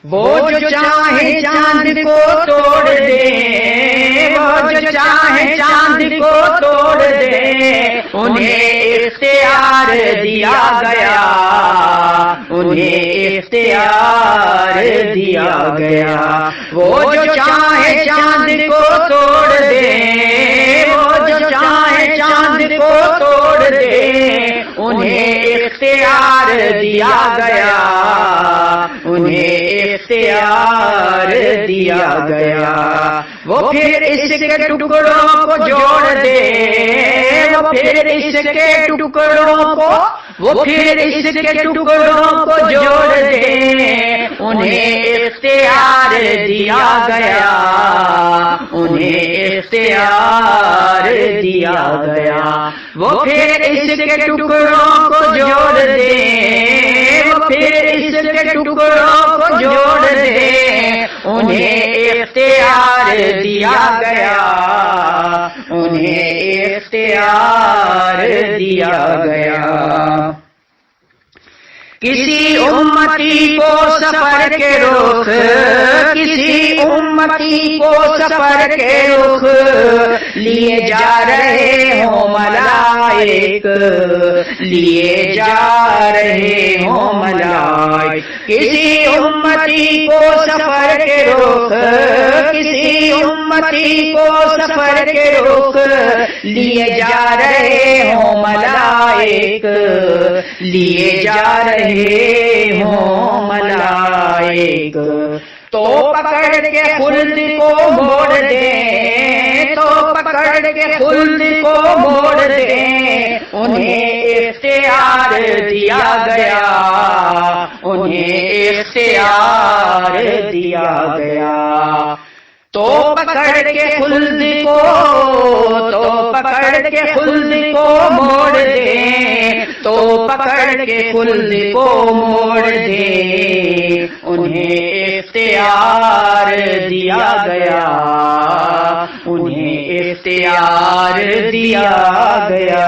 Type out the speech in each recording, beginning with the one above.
وہ جو چاہے چاند کو توڑ دے، وہ جو چاہے چاند کو توڑ دے، انہیں اختیار دیا گیا، انہیں اختیار دیا گیا۔ وہ جو چاہے چاند کو توڑ دے، وہ جو چاہے چاند کو توڑ دے، انہیں اختیار دیا گیا، انہیں اختیار دیا گیا۔ وہ پھر اس کے ٹکڑوں کو جوڑ دے، وہ پھر اس کے ٹکڑوں کو، وہ پھر اس کے ٹکڑوں کو جوڑ دے، انہیں اختیار دیا گیا، انہیں اختیار دیا گیا۔ وہ پھر اس کے ٹکڑوں کو جوڑ دے، وہ پھر اس کے ٹکڑوں کو جوڑ دے، انہیں اختیار دیا گیا، انہیں اختیار دیا گیا۔ کسی امتی کو سفر کے رخ، کسی امتی کو سفر کے رخ لیے جا رہے ہوں ملائک، لیے جا رہے ہوں ملائک۔ کسی امتی کو سفر کے رخ، کسی امتی کو سفر کے رخ لیے جا رہے ہوں ملائک، لیے جا رہے ہوں ملائک۔ تو پکڑ کے خلد کو موڑ دیں، تو پکڑ کے خلد کو موڑ دیں، انہیں اختیار دیا گیا، انہیں اختیار دیا گیا۔ تو پکڑ کے خلد کو، تو پکڑ کے خلد کو موڑ دیں، تو پکڑ کے خلد کو موڑ دیں، انہیں اختیار دیا گیا، انہیں اختیار دیا گیا۔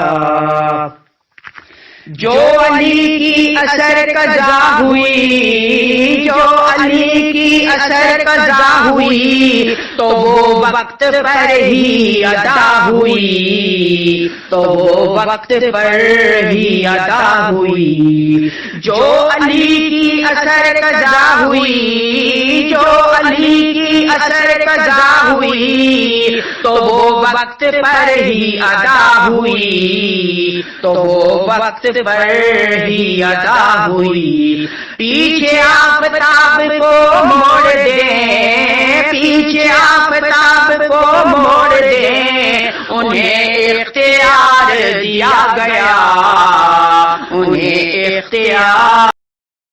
جو علی کی اثر قضا ہوئی، جو علی کی اثر قضا ہوئی، تو وہ وقت پر ہی ادا ہوئی، تو وہ وقت پر ہی ادا ہوئی۔ جو علی کی اثر قضا ہوئی، جو علی کی اثر قضا ہوئی، تو وہ وقت پر ہی ادا ہوئی، تو وہ وقت پر ہی ادا ہوئی۔ پیچھے آفتاب کو موڑ دیں، پیچھے آفتاب کو موڑ دیں، انہیں اختیار دیا گیا، انہیں اختیار